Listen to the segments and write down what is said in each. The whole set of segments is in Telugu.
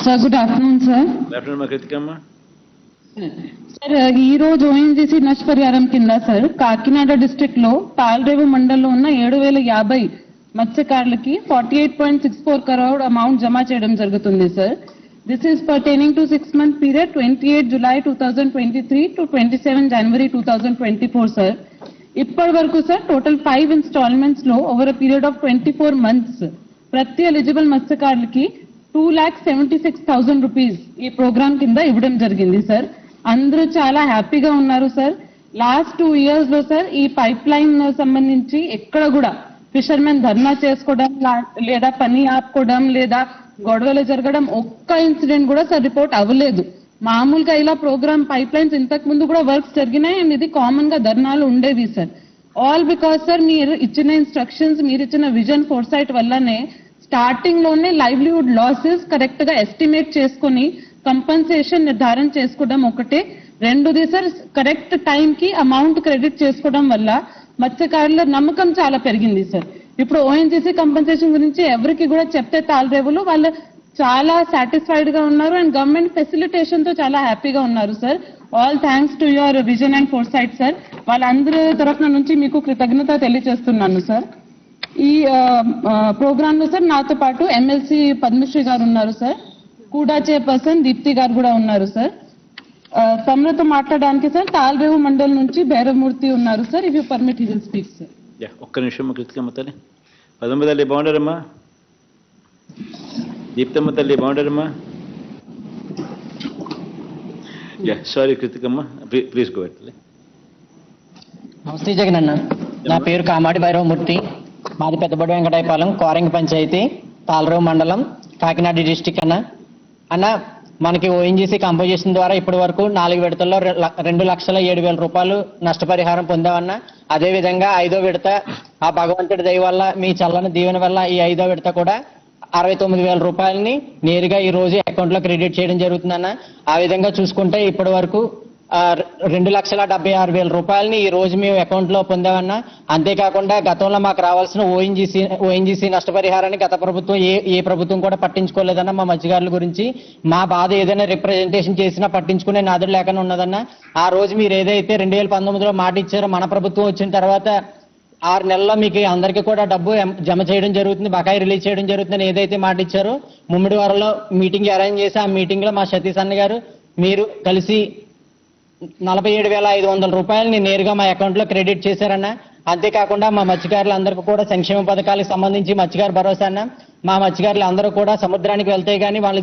Sir good afternoon sir. కృతికమ్మ. సార్ ఈ రోజు ఓఎన్జీసీ నష్టపరిహారం కింద సార్ కాకినాడ డిస్ట్రిక్ట్ లో తాల్రేవు మండలంలో ఉన్న 7,050 మత్స్యకారులకి 48.64 crore అమౌంట్ జమ చేయడం జరుగుతుంది sir. This is pertaining to 6-month period 28 July 2023 to 27 January 2024 sir. ఇప్పటి వరకు సార్ టోటల్ 5 installments లో over a period of 24 months ప్రతి ఎలిజిబుల్ మత్స్యకారులకి 2,76,000 రూపీస్ ఈ ప్రోగ్రామ్ కింద ఇవ్వడం జరిగింది సార్. అందరూ చాలా హ్యాపీగా ఉన్నారు సార్. లాస్ట్ 2 years లో సార్ ఈ పైప్ లైన్ సంబంధించి ఎక్కడ కూడా ఫిషర్మెన్ ధర్నా చేసుకోవడం లేదా పని ఆపుకోవడం లేదా గొడవలు జరగడం ఒక్క ఇన్సిడెంట్ కూడా సార్ రిపోర్ట్ అవ్వలేదు. మామూలుగా ఇలా ప్రోగ్రామ్ పైప్ లైన్స్ ఇంతకు ముందు కూడా వర్క్స్ జరిగినాయి అండ్ ఇది కామన్ గా ధర్నాలు ఉండేవి సార్. ఆల్ బికాస్ సార్ మీరు ఇచ్చిన ఇన్స్ట్రక్షన్స్ మీరు ఇచ్చిన విజన్ ఫోర్సైట్ వల్లనే స్టార్టింగ్ లోనే లైవ్లీహుడ్ లాసెస్ కరెక్ట్ గా ఎస్టిమేట్ చేసుకుని కంపెన్సేషన్ నిర్ధారణ చేసుకోవడం ఒకటే. రెండోది సార్ కరెక్ట్ టైం కి అమౌంట్ క్రెడిట్ చేసుకోవడం వల్ల మత్స్యకారుల నమ్మకం చాలా పెరిగింది సార్. ఇప్పుడు ఓఎన్జీసీ కంపెన్సేషన్ గురించి ఎవరికి కూడా చెప్తే తాల్రేవులు వాళ్ళు చాలా సాటిస్ఫైడ్ గా ఉన్నారు అండ్ గవర్నమెంట్ ఫెసిలిటేషన్ తో చాలా హ్యాపీగా ఉన్నారు sir. All thanks to your vision and foresight sir. వాళ్ళందరి తరఫున నుంచి మీకు కృతజ్ఞత తెలియజేస్తున్నాను సార్. ఈ ప్రోగ్రామ్ లో సార్ నాతో పాటు ఎమ్మెల్సీ పద్మశ్రీ గారు ఉన్నారు సార్, కూడా చైర్పర్సన్ దీప్తి గారు కూడా ఉన్నారు సార్. తమతో మాట్లాడడానికి సార్ తాల్రేవు మండల్ నుంచి భైరవమూర్తి ఉన్నారు sir. If you permit he will speak sir. ఒక్క నిమిషం కృతికమ్మ తల్లి. పదమ్మ తల్లి బాగుండారమ్మా. దీప్తమ్మ తల్లి బాగుండారమ్మా. సారీ కృతికమ్మ, ప్లీజ్ గో అహెడ్. నమస్తే జగన్ అన్న. నా పేరు కామాడి భైరవమూర్తి. మాది పెద్దబడి వెంకటాయపాలెం, కోరంగి పంచాయతీ, తాల్రేవు మండలం, కాకినాడ డిస్టిక్ అన్న. మనకి ఓఎన్జీసీ కంపోజిషన్ ద్వారా ఇప్పటి వరకు 4 విడతల్లో 2,07,000 రూపాయలు నష్టపరిహారం పొందామన్న. అదేవిధంగా 5వ విడత ఆ భగవంతుడి దయ వల్ల మీ చల్లని దీవెన వల్ల ఈ 5వ విడత కూడా 69,000 రూపాయలని నేరుగా ఈ రోజు అకౌంట్ లో క్రెడిట్ చేయడం జరుగుతుందన్న. ఆ విధంగా చూసుకుంటే ఇప్పటి వరకు 2,76,000 రూపాయలని ఈ రోజు మేము అకౌంట్ లో పొందామన్నా. అంతేకాకుండా గతంలో మాకు రావాల్సిన ఓఎన్జీసీ నష్టపరిహారాన్ని గత ప్రభుత్వం ఏ ప్రభుత్వం కూడా పట్టించుకోలేదన్న. మా మత్స్యకారుల గురించి మా బాధ ఏదైనా రిప్రజెంటేషన్ చేసినా పట్టించుకునే నాదుడు లేకుండా ఉన్నదన్న. ఆ రోజు మీరు ఏదైతే 2019లో మాట ఇచ్చారో మన ప్రభుత్వం వచ్చిన తర్వాత 6 నెలల్లో మీకు అందరికీ కూడా డబ్బు జమ చేయడం జరుగుతుంది, బకాయి రిలీజ్ చేయడం జరుగుతుందని ఏదైతే మాట ఇచ్చారో ముమ్మిడివారంలో మీటింగ్ అరేంజ్ చేసి ఆ మీటింగ్ లో మా సతీష్ అన్న గారు మీరు కలిసి 47,500 రూపాయలని నేరుగా మా అకౌంట్ లో క్రెడిట్ చేశారన్న. అంతేకాకుండా మా మత్స్యకారులందరికీ కూడా సంక్షేమ పథకాలకు సంబంధించి మత్స్యకారు భరోసా అన్న. మా మత్స్యకారులు అందరూ కూడా సముద్రానికి వెళ్తే గానీ వాళ్ళ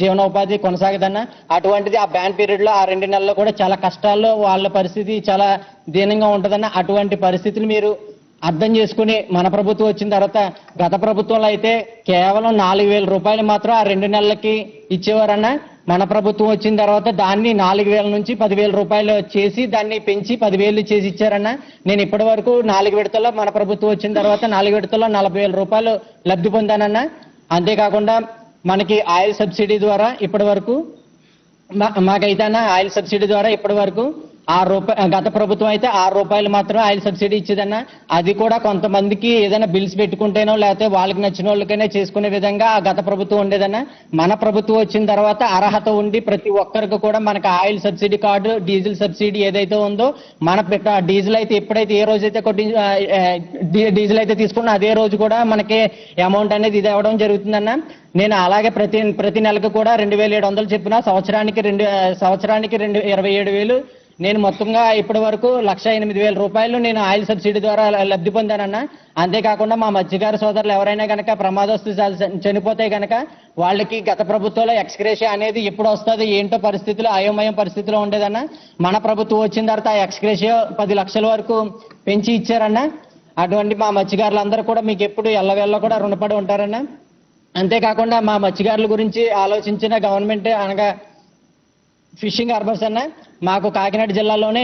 జీవనోపాధి కొనసాగదన్న. అటువంటిది ఆ బ్యాన్ పీరియడ్ లో ఆ 2 నెలల్లో కూడా చాలా కష్టాల్లో వాళ్ళ పరిస్థితి చాలా దీనంగా ఉంటదన్న. అటువంటి పరిస్థితులు మీరు అర్థం చేసుకుని మన ప్రభుత్వం వచ్చిన తర్వాత గత ప్రభుత్వంలో అయితే కేవలం 4,000 రూపాయలు మాత్రం ఆ 2 నెలలకి ఇచ్చేవారన్న. మన ప్రభుత్వం వచ్చిన తర్వాత దాన్ని 4,000 నుంచి 10,000 రూపాయలు చేసి దాన్ని పెంచి 10,000 చేసి ఇచ్చారన్న. నేను ఇప్పటి వరకు 4 విడతల్లో మన ప్రభుత్వం వచ్చిన తర్వాత 4 విడతల్లో 40,000 రూపాయలు లబ్ధి పొందానన్న. అంతేకాకుండా మనకి ఆయిల్ సబ్సిడీ ద్వారా ఇప్పటి వరకు మాకైతే ఆయిల్ సబ్సిడీ ద్వారా ఇప్పటి వరకు గత ప్రభుత్వం అయితే 6 రూపాయలు మాత్రం ఆయిల్ సబ్సిడీ ఇచ్చేదన్న. అది కూడా కొంతమందికి ఏదైనా బిల్స్ పెట్టుకుంటేనో లేకపోతే వాళ్ళకి నచ్చిన వాళ్ళకైనా చేసుకునే విధంగా ఆ గత ప్రభుత్వం ఉండేదన్న. మన ప్రభుత్వం వచ్చిన తర్వాత అర్హత ఉండి ప్రతి ఒక్కరికి కూడా మనకి oil subsidy card, diesel subsidy ఏదైతే ఉందో మన డీజిల్ అయితే ఎప్పుడైతే ఏ రోజైతే డీజిల్ అయితే తీసుకున్నా అదే రోజు కూడా మనకి అమౌంట్ అనేది ఇది అవ్వడం జరుగుతుందన్న. నేను అలాగే ప్రతి నెలకు కూడా 2,700 చెప్పిన సంవత్సరానికి 27,000 నేను మొత్తంగా ఇప్పటి వరకు 1,08,000 రూపాయలు నేను ఆయిల్ సబ్సిడీ ద్వారా లబ్ధి పొందానన్న. అంతేకాకుండా మా మత్స్యకార సోదరులు ఎవరైనా కనుక ప్రమాదవస్తు చనిపోతే కనుక వాళ్ళకి గత ప్రభుత్వంలో ఎక్స్గ్రేషియా అనేది ఎప్పుడు వస్తుంది ఏంటో పరిస్థితులు అయోమయం పరిస్థితిలో ఉండేదన్న. మన ప్రభుత్వం వచ్చిన తర్వాత ఆ ఎక్స్గ్రేషియా 10 లక్షల వరకు పెంచి ఇచ్చారన్న. అటువంటి మా మత్స్యకారులందరూ కూడా మీకు ఎప్పుడు ఎల్లవేళ్ళ కూడా రుణపడి ఉంటారన్న. అంతేకాకుండా మా మత్స్యకారుల గురించి ఆలోచించిన గవర్నమెంట్ అనగా ఫిషింగ్ హార్బర్స్ అన్న. మాకు కాకినాడ జిల్లాలోనే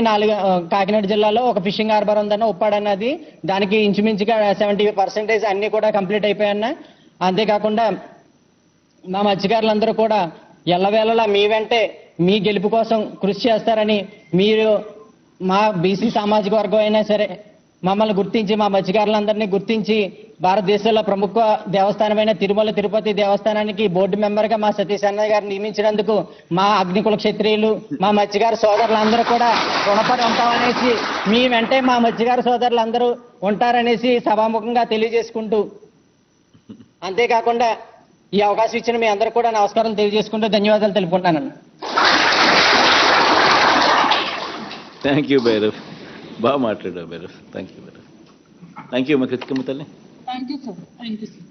కాకినాడ జిల్లాలో ఒక ఫిషింగ్ హార్బర్ ఉందన్న, ఉప్పాడ అన్నది. దానికి ఇంచుమించుగా 70% అన్ని కూడా కంప్లీట్ అయిపోయాయన్న. అంతేకాకుండా మా మత్స్యకారులందరూ కూడా ఎల్లవేళలా మీ వెంటే మీ గెలుపు కోసం కృషి చేస్తారని, మీరు మా బీసీ సామాజిక వర్గం అయినా సరే మమ్మల్ని గుర్తించి మా మత్స్యకారులందరినీ గుర్తించి భారతదేశంలో ప్రముఖ దేవస్థానమైన తిరుమల తిరుపతి దేవస్థానానికి బోర్డు మెంబర్గా మా సతీష్ అన్నయ్య గారిని నియమించినందుకు మా అగ్నికుల క్షత్రియులు మా మత్స్యకార సోదరులందరూ కూడా రుణపడి ఉంటామనేసి మీ వెంటే మా మత్స్యకార సోదరులందరూ ఉంటారనేసి సభాముఖంగా తెలియజేసుకుంటూ, అంతేకాకుండా ఈ అవకాశం ఇచ్చిన మీ అందరూ కూడా నమస్కారం తెలియజేసుకుంటూ ధన్యవాదాలు తెలుపుకుంటున్నాను. థ్యాంక్ యూ భైరవ్, బాగా మాట్లాడావు Bhairav. Thank you Bhairav. Thank you మా కృతికమ్మ తల్లి. Thank you sir.